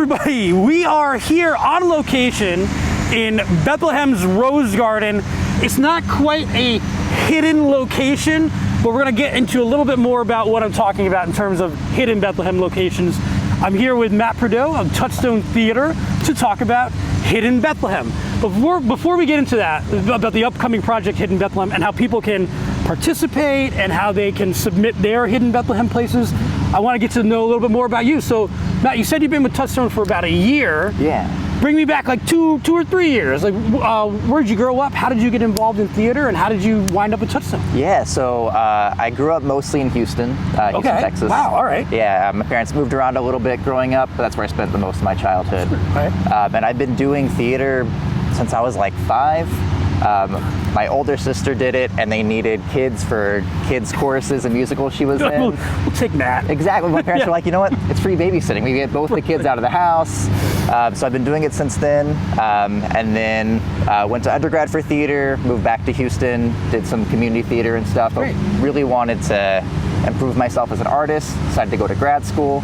everybody, we are here on location in Bethlehem's Rose Garden. It's not quite a hidden location, but we're gonna get into a little bit more about what I'm talking about in terms of hidden Bethlehem locations. I'm here with Matt Prideaux of Touchstone Theater to talk about Hidden Bethlehem. Before we get into that, about the upcoming project Hidden Bethlehem and how people can participate and how they can submit their Hidden Bethlehem places, I want to get to know a little bit more about you. So, Matt, you said you've been with Touchstone for about a year. Yeah. Bring me back like two or 3 years. Like, where did you grow up? How did you get involved in theater, and how did you wind up at Touchstone? Yeah, so I grew up mostly in Houston, Texas. Wow, all right. Yeah, my parents moved around a little bit growing up, but that's where I spent the most of my childhood. Right. And I've been doing theater since I was like 5. My older sister did it, and they needed kids for kids' choruses and musicals she was in. We'll take Matt. Exactly. My parents were like, you know what? It's free babysitting. We get both the kids out of the house. So I've been doing it since then. And then went to undergrad for theater, moved back to Houston, did some community theater and stuff. Great. I really wanted to improve myself as an artist. Decided to go to grad school.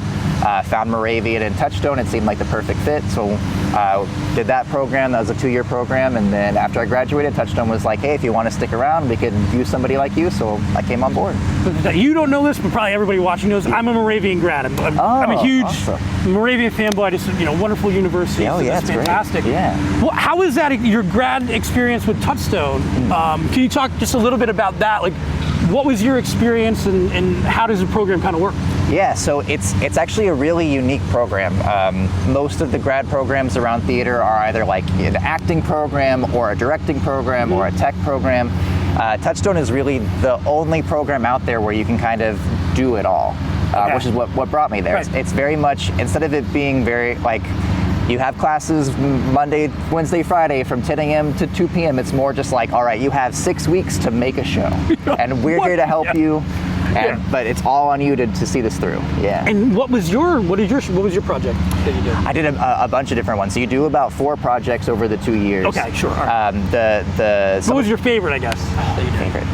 Found Moravian and Touchstone. It seemed like the perfect fit. So did that program. That was a 2-year program. And then after I graduated, Touchstone was like, hey, if you want to stick around, we could use somebody like you. So I came on board. You don't know this, but probably everybody watching knows I'm a Moravian grad. I'm a huge Moravian fanboy. Just, wonderful university. Oh, so yeah, that's fantastic. Great. Yeah. Well, how is that, your grad experience with Touchstone? Can you talk just a little bit about that? Like, what was your experience, and how does the program kind of work? Yeah, so it's actually a really unique program. Most of the grad programs around theater are either like an acting program or a directing program or a tech program. Touchstone is really the only program out there where you can kind of do it all, which is what brought me there. Right. It's very much, instead of it being very like, you have classes Monday, Wednesday, Friday from 10 a.m. to 2 p.m. It's more just like, all right, you have 6 weeks to make a show, and we're here to help you. But it's all on you to see this through. Yeah. And what was your project that you did? I did a bunch of different ones. So you do about 4 projects over the 2 years. Okay, sure. All right. What was your favorite, I guess? Favorite.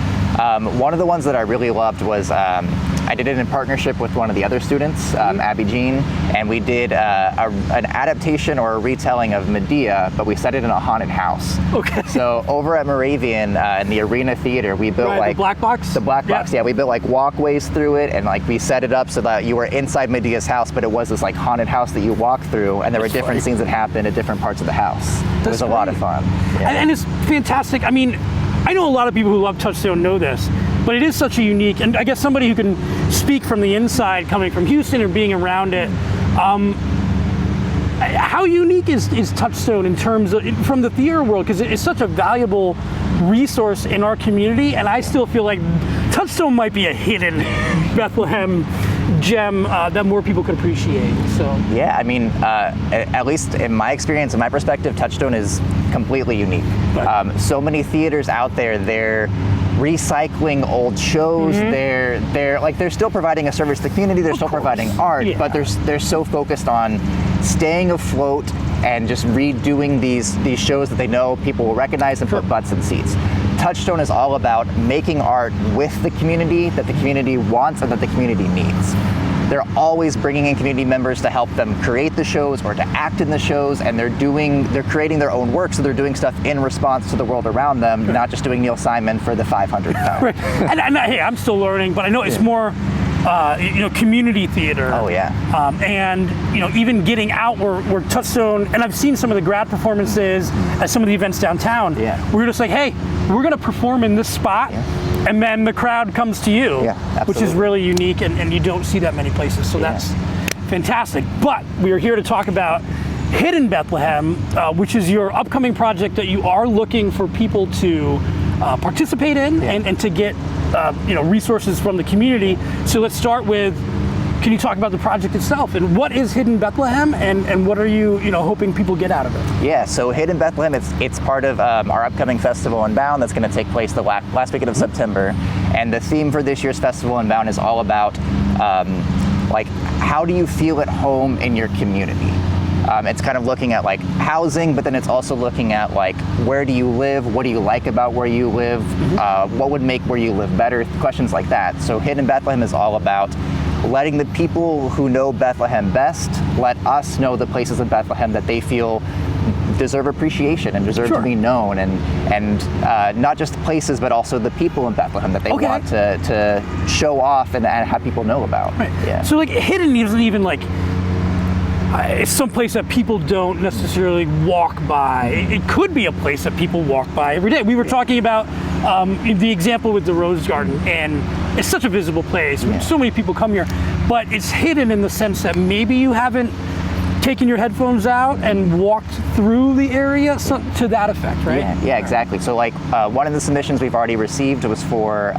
One of the ones that I really loved was I did it in partnership with one of the other students, Abby Jean, and we did an adaptation or a retelling of Medea, but we set it in a haunted house. Okay. So over at Moravian in the Arena Theater, we built like the black box. The black box, yeah. We built like walkways through it, and like we set it up so that you were inside Medea's house, but it was this like haunted house that you walked through, and there were different scenes that happened at different parts of the house. It was a lot of fun. Yeah. And it's fantastic. I mean, I know a lot of people who love Touchstone know this, but it is such a unique, and I guess somebody who can speak from the inside, coming from Houston and being around it, how unique is Touchstone in terms of, from the theater world? Because it's such a valuable resource in our community, and I still feel like Touchstone might be a hidden Bethlehem gem that more people can appreciate. So yeah, I mean, at least in my experience, in my perspective, Touchstone is completely unique. Right. So many theaters out there, they're recycling old shows. They're still providing a service to the community. They're still providing art, but they're so focused on staying afloat and just redoing these shows that they know people will recognize and put butts in seats. Touchstone is all about making art with the community that the community wants and that the community needs. They're always bringing in community members to help them create the shows or to act in the shows, and they're creating their own work, so they're doing stuff in response to the world around them, not just doing Neil Simon for the 500th time. Right. And hey, I'm still learning, but I know it's more community theater. Oh yeah. And even getting out where Touchstone, and I've seen some of the grad performances at some of the events downtown. Yeah. We're just like, hey, we're gonna perform in this spot, and then the crowd comes to you, which is really unique, and you don't see that many places. So that's fantastic. But we are here to talk about Hidden Bethlehem, which is your upcoming project that you are looking for people to participate in and to get resources from the community. So let's start with, can you talk about the project itself, and what is Hidden Bethlehem, and what are you hoping people get out of it? Yeah, so Hidden Bethlehem, it's part of our upcoming Festival Unbound that's going to take place the last weekend of September, and the theme for this year's Festival Unbound is all about like, how do you feel at home in your community? It's kind of looking at like housing, but then it's also looking at like, where do you live? What do you like about where you live? What would make where you live better? Questions like that. So Hidden Bethlehem is all about letting the people who know Bethlehem best let us know the places in Bethlehem that they feel deserve appreciation and deserve to be known, and not just the places, but also the people in Bethlehem that they want to show off and have people know about. Right. Yeah. So like hidden isn't even like it's some place that people don't necessarily walk by. It could be a place that people walk by every day. We were talking about the example with the Rose Garden, and it's such a visible place. Yeah. So many people come here, but it's hidden in the sense that maybe you haven't taken your headphones out and walked through the area, to that effect, right? Yeah, exactly. So like one of the submissions we've already received was for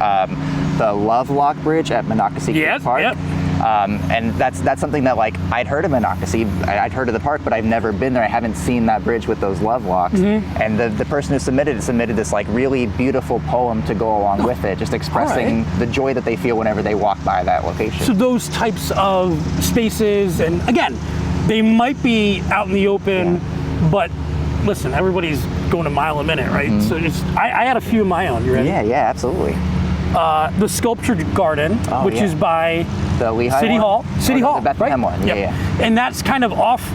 the Lovelock Bridge at Monocacy Creek Park. Yep. And that's something that like I'd heard of Monocacy, I'd heard of the park, but I've never been there. I haven't seen that bridge with those love locks. And the person who submitted this like really beautiful poem to go along with it, just expressing the joy that they feel whenever they walk by that location. So those types of spaces, and again, they might be out in the open, but listen, everybody's going a mile a minute, right? So I had a few of my own. You ready? Yeah, absolutely. The sculptured garden, which is by the Lehigh City Hall. City Hall, the Bethlehem right? one. Yeah. And that's kind of off.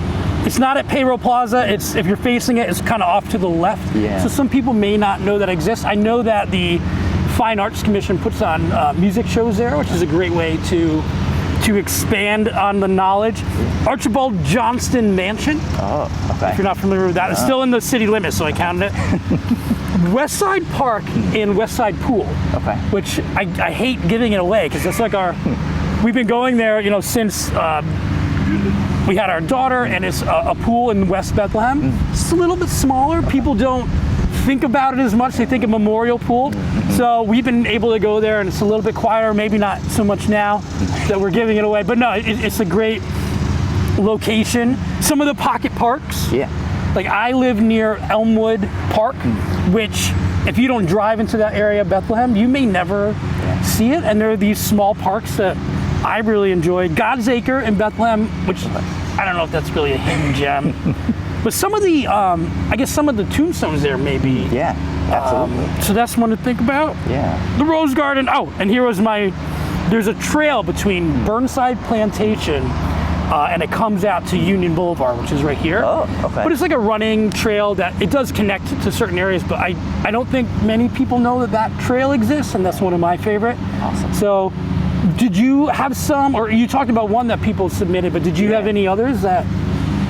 It's not at Payroll Plaza. It's, if you're facing it, it's kind of off to the left. Yeah. So some people may not know that exists. I know that the Fine Arts Commission puts on music shows there, which is a great way to expand on the knowledge. Archibald Johnston Mansion. Oh, okay. If you're not familiar with that, it's still in the city limits, so I counted it. West Side Park and West Side Pool. Okay. Which I hate giving it away because that's like our. We've been going there, since we had our daughter, and it's a pool in West Bethlehem. It's a little bit smaller. People don't think about it as much. They think a memorial pool. So we've been able to go there, and it's a little bit quieter. Maybe not so much now that we're giving it away, but no, it's a great location. Some of the pocket parks. Yeah. Like I live near Elmwood Park, which if you don't drive into that area of Bethlehem, you may never see it. And there are these small parks that I really enjoy. God's Acre in Bethlehem, which I don't know if that's really a hidden gem. But some of the, I guess some of the tombstones there may be. Yeah, absolutely. So that's one to think about. Yeah. The Rose Garden. Oh, and here was there's a trail between Burnside Plantation and it comes out to Union Boulevard, which is right here. Oh, okay. But it's like a running trail that it does connect to certain areas, but I don't think many people know that trail exists, and that's one of my favorite. Awesome. So did you have some, or you talked about one that people submitted, but did you have any others that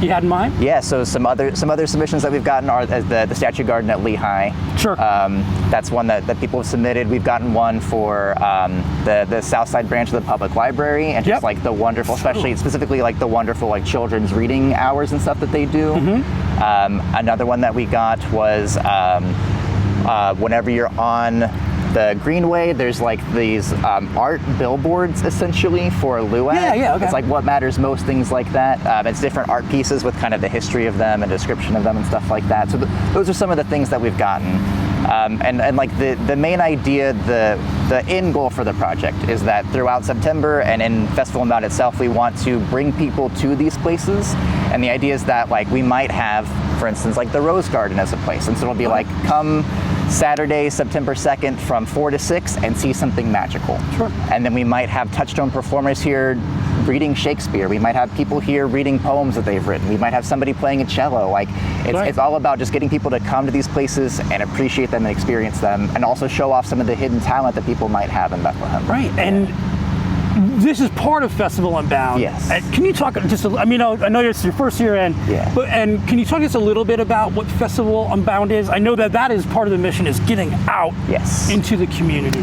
you had in mind? Yeah, so some other submissions that we've gotten are the Statue Garden at Lehigh. Sure. That's one that people have submitted. We've gotten one for the South Side branch of the Public Library, and just like the wonderful, specifically like the wonderful like children's reading hours and stuff that they do. Another one that we got was whenever you're on the Greenway, there's like these art billboards essentially for LUAC. Yeah, okay. It's like what matters most, things like that. It's different art pieces with kind of the history of them and description of them and stuff like that. So those are some of the things that we've gotten. And like the main idea, the end goal for the project is that throughout September and in Festival Unbound itself, we want to bring people to these places. And the idea is that like we might have, for instance, like the Rose Garden as a place. And so it'll be like, come Saturday, September 2nd from 4 to 6 and see something magical. Sure. And then we might have Touchstone performers here reading Shakespeare. We might have people here reading poems that they've written. We might have somebody playing a cello. Like it's all about just getting people to come to these places and appreciate them and experience them, and also show off some of the hidden talent that people might have in Bethlehem. Right. And this is part of Festival Unbound. Yes. Can you talk just? I know it's your first year in. Yeah. But can you talk just a little bit about what Festival Unbound is? I know that is part of the mission, is getting out. Yes. Into the community.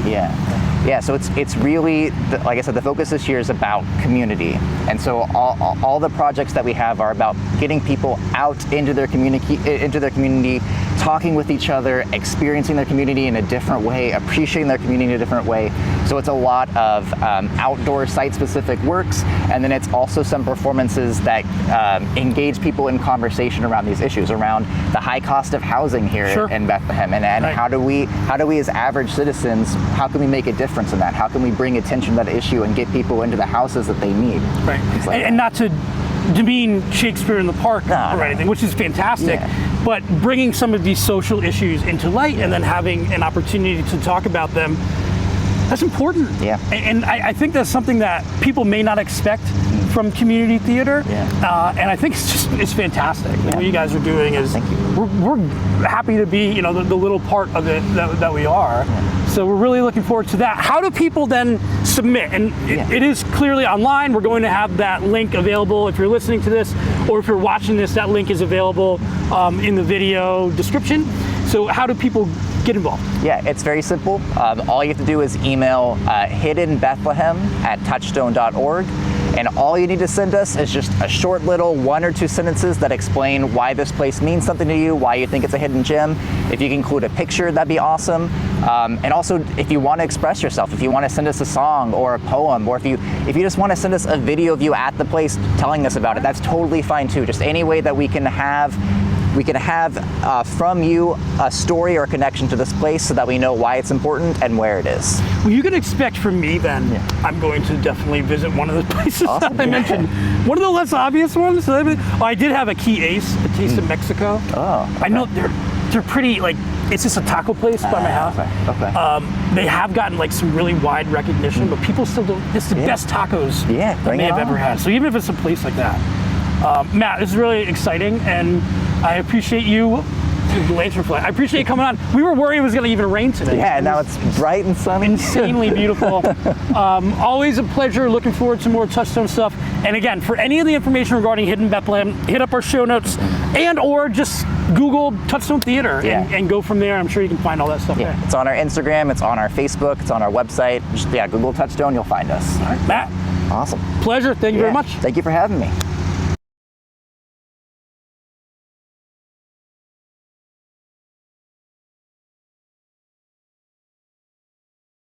Yeah, so it's really, like I said, the focus this year is about community. And so all the projects that we have are about getting people out into their community, talking with each other, experiencing their community in a different way, appreciating their community in a different way. So it's a lot of outdoor site-specific works, and then it's also some performances that engage people in conversation around these issues, around the high cost of housing here in Bethlehem, and how do we as average citizens, how can we make a difference in that? How can we bring attention to that issue and get people into the houses that they need? Right. Like and not to demean Shakespeare in the Park or anything, which is fantastic, but bringing some of these social issues into light and then having an opportunity to talk about them That's important. Yeah. And I think that's something that people may not expect from community theater. Yeah. And I think it's fantastic. Yeah. What you guys are doing is, we're happy to be, the little part of it that we are. Yeah. So we're really looking forward to that. How do people then submit? And it is clearly online. We're going to have that link available if you're listening to this, or if you're watching this, that link is available in the video description. So how do people get involved? Yeah, it's very simple. All you have to do is email hiddenbethlehem@touchstone.org. And all you need to send us is just a short little 1 or 2 sentences that explain why this place means something to you, why you think it's a hidden gem. If you can include a picture, that'd be awesome. And also, if you want to express yourself, if you want to send us a song or a poem, or if you just want to send us a video of you at the place telling us about it, that's totally fine too. Just any way that we can have from you a story or a connection to this place so that we know why it's important and where it is. Well, you can expect from me then, I'm going to definitely visit one of the places that I mentioned. One of the less obvious ones. I did have a key ace, a taste of Mexico. Oh, okay. I know they're pretty, it's just a taco place by my house. Okay. They have gotten some really wide recognition, but people still don't. It's the best tacos that they have ever had. So even if it's a place like that. Matt, this is really exciting, and I appreciate you. I appreciate you coming on. We were worried it was going to even rain today. Yeah, now it's bright and sunny. Insanely beautiful. Always a pleasure. Looking forward to more Touchstone stuff. And again, for any of the information regarding Hidden Bethlehem, hit up our show notes or just Google Touchstone Theater and go from there. I'm sure you can find all that stuff there. It's on our Instagram, it's on our Facebook, it's on our website. Just Google Touchstone, you'll find us. All right, Matt. Awesome. Pleasure. Thank you very much. Thank you for having me.